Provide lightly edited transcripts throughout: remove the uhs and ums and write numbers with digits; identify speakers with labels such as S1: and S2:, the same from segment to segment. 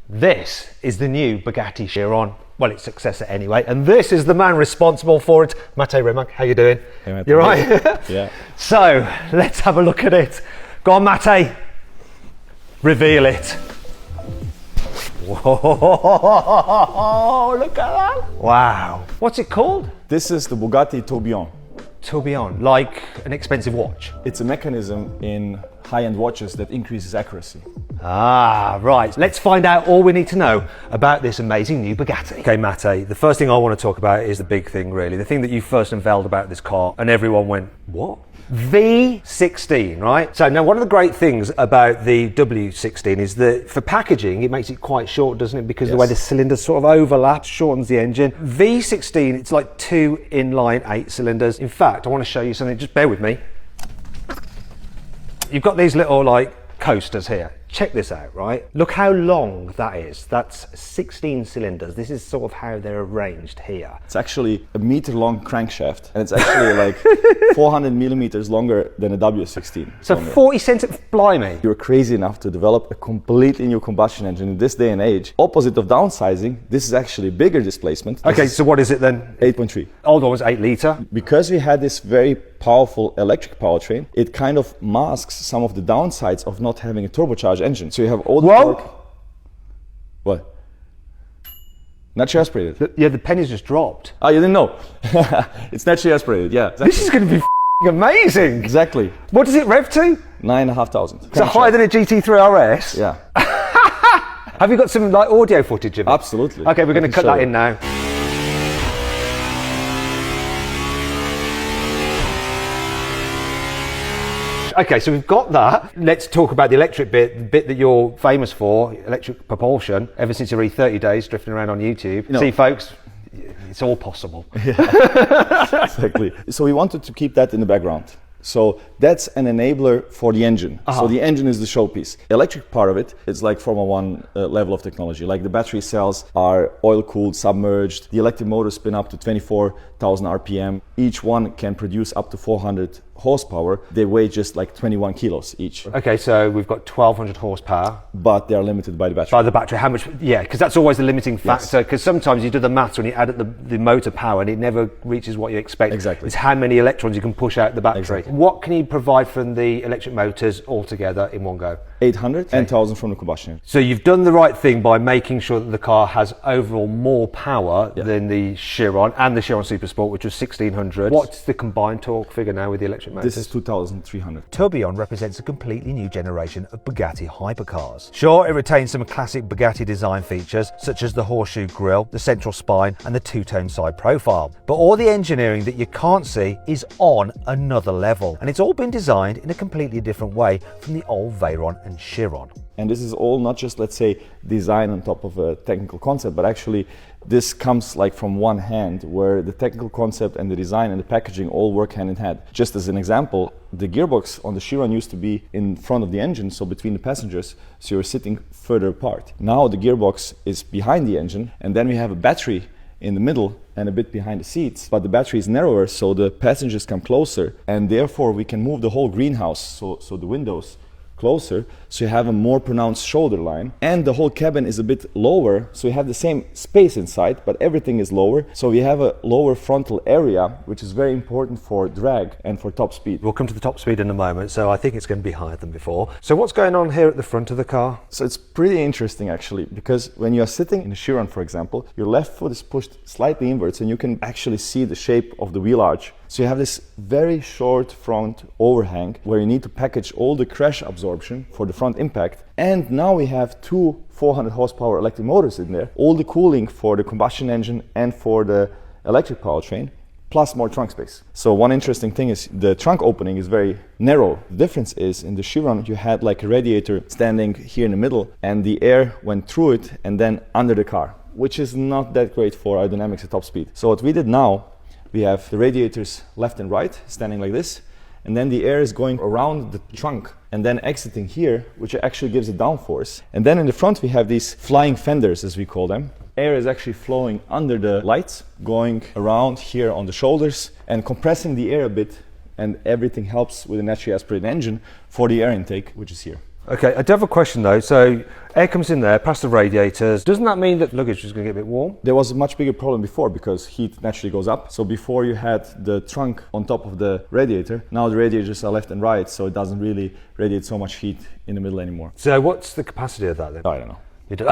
S1: This is the new Bugatti Chiron. Well, its successor anyway, and this is the man responsible for it. Mate Remarque, how you doing?
S2: Hey, Mate.
S1: You're right?
S2: Yeah.
S1: So, let's have a look at it. Go on, Mate. Reveal it. Whoa, look at that. Wow. What's it called?
S2: This is the Bugatti Tourbillon.
S1: Tourbillon, like an expensive watch.
S2: It's a mechanism in high-end watches that increases accuracy.
S1: Ah, right. Let's find out all we need to know about this amazing new Bugatti. Okay, Mate, the first thing I want to talk about is the big thing, really. The thing that you first unveiled about this car, and everyone went, what? V16, right? So now one of the great things about the W16 is that for packaging, it makes it quite short, doesn't it? Because the way the cylinders sort of overlap shortens the engine. V16, it's like 2 inline 8 cylinders. In fact, I want to show you something, just bear with me. You've got these little like coasters here. Check this out, right? Look how long that is. That's 16 cylinders. This is sort of how they're arranged here.
S2: It's actually a meter-long crankshaft, and it's actually like 400 millimeters longer than a W16.
S1: So 40 centimeters, blimey.
S2: You're crazy enough to develop a completely new combustion engine in this day and age. Opposite of downsizing, this is actually bigger displacement.
S1: Okay, so what is it then?
S2: 8.3.
S1: Old one was 8 litre.
S2: Because we had this very powerful electric powertrain, it kind of masks some of the downsides of not having a turbocharged engine. So you have all the torque. What? Naturally aspirated.
S1: Yeah, the pennies just dropped.
S2: Oh, you didn't know? It's naturally aspirated, yeah. Exactly.
S1: This is going to be amazing.
S2: Exactly.
S1: What does it rev to?
S2: 9,500.
S1: Is it higher than a GT3 RS?
S2: Yeah.
S1: Have you got some like audio footage of it?
S2: Absolutely.
S1: Okay, we're going to cut that in now. Okay, so we've got that. Let's talk about the electric bit, the bit that you're famous for, electric propulsion, ever since your 30 days drifting around on YouTube. See, folks, it's all possible.
S2: Yeah. Exactly. So we wanted to keep that in the background. So that's an enabler for the engine. So the engine is the showpiece. Electric part of it is like Formula 1 level of technology. Like the battery cells are oil-cooled, submerged. The electric motors spin up to 24,000 RPM. Each one can produce up to 400 horsepower. They weigh just like 21 kilos each.
S1: Okay, so we've got 1,200 horsepower.
S2: But they are limited by the battery.
S1: By the battery, how much? Yeah, because that's always the limiting factor. Because sometimes you do the maths when you add up the motor power and it never reaches what you expect.
S2: Exactly.
S1: It's how many electrons you can push out the battery.
S2: Exactly.
S1: What can you provide from the electric motors altogether in one go?
S2: 800 and 1,000 from the combustion engine.
S1: So you've done the right thing by making sure that the car has overall more power than the Chiron and the Chiron Super Sport, which was 1,600. What's the combined torque figure now with the electric motors?
S2: This is 2,300.
S1: Tourbillon represents a completely new generation of Bugatti hypercars. Sure, it retains some classic Bugatti design features, such as the horseshoe grille, the central spine, and the two-tone side profile. But all the engineering that you can't see is on another level, and it's all been designed in a completely different way from the old Veyron and Chiron.
S2: And this is all not just, let's say, design on top of a technical concept, but actually this comes like from one hand, where the technical concept and the design and the packaging all work hand in hand. Just as an example, the gearbox on the Chiron used to be in front of the engine, so between the passengers, so you're sitting further apart. Now the gearbox is behind the engine, and then we have a battery in the middle and a bit behind the seats, but the battery is narrower, so the passengers come closer, and therefore we can move the whole greenhouse, so the windows closer, so you have a more pronounced shoulder line, and the whole cabin is a bit lower, so you have the same space inside, but everything is lower, so we have a lower frontal area, which is very important for drag and for top speed.
S1: We'll come to the top speed in a moment, so I think it's going to be higher than before. So what's going on here at the front of the car?
S2: So it's pretty interesting actually, because when you're sitting in a Chiron, for example, your left foot is pushed slightly inwards and you can actually see the shape of the wheel arch. So you have this very short front overhang where you need to package all the crash absorption for the front impact. And now we have two 400 horsepower electric motors in there, all the cooling for the combustion engine and for the electric powertrain, plus more trunk space. So one interesting thing is the trunk opening is very narrow. The difference is in the Chiron you had like a radiator standing here in the middle and the air went through it and then under the car, which is not that great for aerodynamics at top speed. So what we did now, we have the radiators left and right standing like this, and then the air is going around the trunk and then exiting here, which actually gives a downforce. And then in the front we have these flying fenders, as we call them. Air is actually flowing under the lights, going around here on the shoulders and compressing the air a bit, and everything helps with a naturally aspirated engine for the air intake, which is here.
S1: Okay, I do have a question though. So air comes in there past the radiators. Doesn't that mean that luggage is going to get a bit warm?
S2: There was a much bigger problem before because heat naturally goes up. So before you had the trunk on top of the radiator, now the radiators are left and right, so it doesn't really radiate so much heat in the middle anymore.
S1: So what's the capacity of that then?
S2: I don't know.
S1: You do.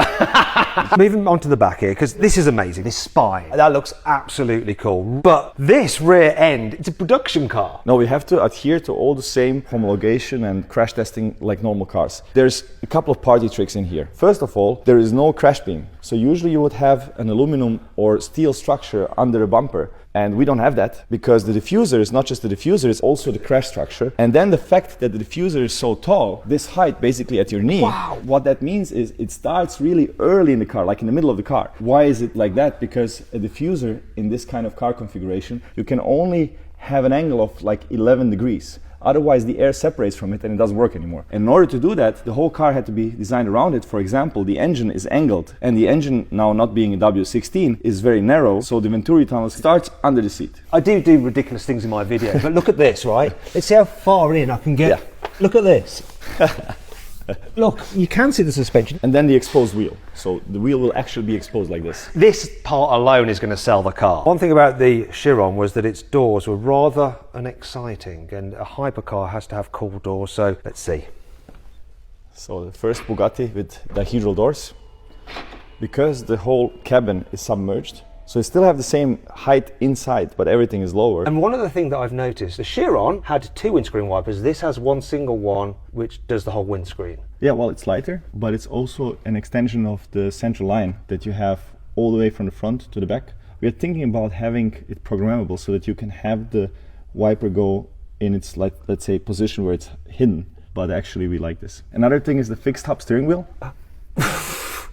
S1: Moving on to the back here, because this is amazing. This spine, that looks absolutely cool. But this rear end, it's a production car.
S2: No, we have to adhere to all the same homologation and crash testing like normal cars. There's a couple of party tricks in here. First of all, there is no crash beam. So usually you would have an aluminum or steel structure under a bumper. And we don't have that because the diffuser is not just the diffuser, it's also the crash structure. And then the fact that the diffuser is so tall, this height basically at your knee,
S1: wow.
S2: What that means is it starts really early in the car, like in the middle of the car. Why is it like that? Because a diffuser in this kind of car configuration, you can only have an angle of like 11 degrees. Otherwise, the air separates from it and it doesn't work anymore. And in order to do that, the whole car had to be designed around it. For example, the engine is angled, and the engine, now not being a W16, is very narrow, so the Venturi tunnel starts under the seat.
S1: I do ridiculous things in my video, but look at this, right? Let's see how far in I can get. Yeah. Look at this. Look, you can see the suspension.
S2: And then the exposed wheel. So the wheel will actually be exposed like this.
S1: This part alone is going to sell the car. One thing about the Chiron was that its doors were rather unexciting, and a hypercar has to have cool doors, so let's see.
S2: So the first Bugatti with dihedral doors. Because the whole cabin is submerged, so you still have the same height inside, but everything is lower.
S1: And one other thing that I've noticed, the Chiron had 2 windscreen wipers. This has one single one, which does the whole windscreen.
S2: Yeah, well, it's lighter, but it's also an extension of the central line that you have all the way from the front to the back. We are thinking about having it programmable so that you can have the wiper go in its, like, let's say, position where it's hidden, but actually we like this. Another thing is the fixed hub steering wheel.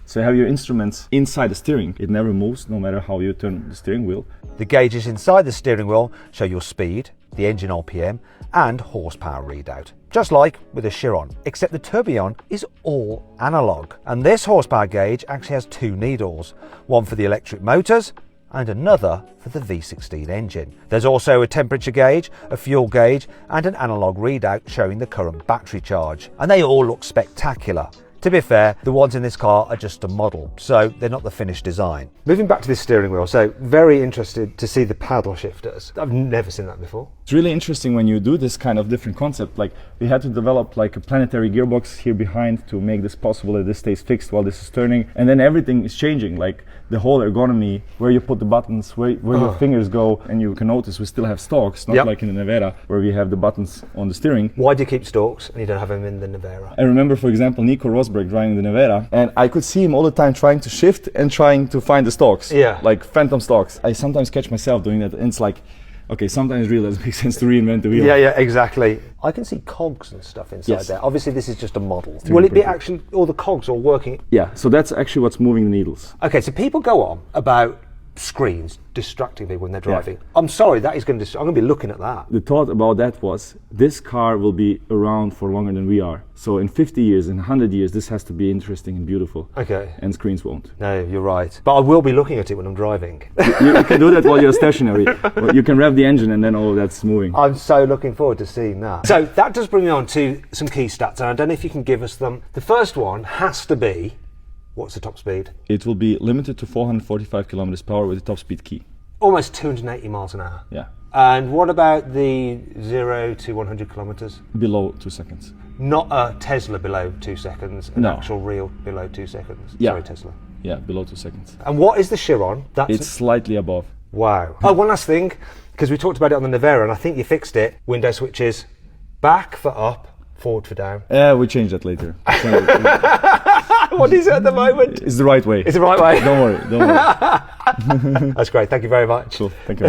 S2: So you have your instruments inside the steering. It never moves, no matter how you turn the steering wheel.
S1: The gauges inside the steering wheel show your speed, the engine RPM, and horsepower readout. Just like with the Chiron, except the Tourbillon is all analog. And this horsepower gauge actually has 2 needles, one for the electric motors and another for the V16 engine. There's also a temperature gauge, a fuel gauge, and an analog readout showing the current battery charge. And they all look spectacular. To be fair, the ones in this car are just a model, so they're not the finished design. Moving back to this steering wheel, so very interested to see the paddle shifters. I've never seen that before.
S2: It's really interesting when you do this kind of different concept. Like, we had to develop like a planetary gearbox here behind to make this possible that this stays fixed while this is turning. And then everything is changing, like the whole ergonomy, where you put the buttons, where your fingers go. And you can notice we still have stalks, not like in the Nevera, where we have the buttons on the steering.
S1: Why do you keep stalks and you don't have them in the Nevera?
S2: I remember, for example, Nico Rosberg driving the Nevera, and I could see him all the time trying to shift and trying to find the stalks.
S1: Yeah.
S2: Like phantom stalks. I sometimes catch myself doing that, and it's like, okay, sometimes it really doesn't make sense to reinvent the wheel.
S1: Yeah, exactly. I can see cogs and stuff inside there. Obviously, this is just a model.
S2: Really
S1: Will it be
S2: perfect.
S1: actually all the cogs all working?
S2: Yeah, so that's actually what's moving the needles.
S1: Okay, so people go on about screens distracting people when they're driving. I'm sorry, that is going to. I'm going to be looking at that.
S2: The thought about that was, this car will be around for longer than we are. So in 50 years, in 100 years, this has to be interesting and beautiful.
S1: Okay.
S2: And screens won't.
S1: No, you're right. But I will be looking at it when I'm driving.
S2: You can do that while you're stationary. You can rev the engine and then all of that's moving.
S1: I'm so looking forward to seeing that. So that does bring me on to some key stats, and I don't know if you can give us them. The first one has to be, what's the top speed?
S2: It will be limited to 445 kilometers per hour with the top speed key.
S1: Almost 280 miles an hour.
S2: Yeah.
S1: And what about the 0 to 100 kilometers?
S2: Below 2 seconds.
S1: Not a Tesla below 2 seconds, an actual real below 2 seconds.
S2: Yeah.
S1: Sorry, Tesla.
S2: Yeah, below 2 seconds.
S1: And what is the Chiron?
S2: It's slightly above.
S1: Wow. Oh, one last thing, because we talked about it on the Nevera, and I think you fixed it. Window switches, back for up, forward for down.
S2: We change that later.
S1: What is it at the moment?
S2: It's the right way.
S1: It's the right way.
S2: Don't worry.
S1: That's great. Thank you very much.
S2: Cool. Thank you.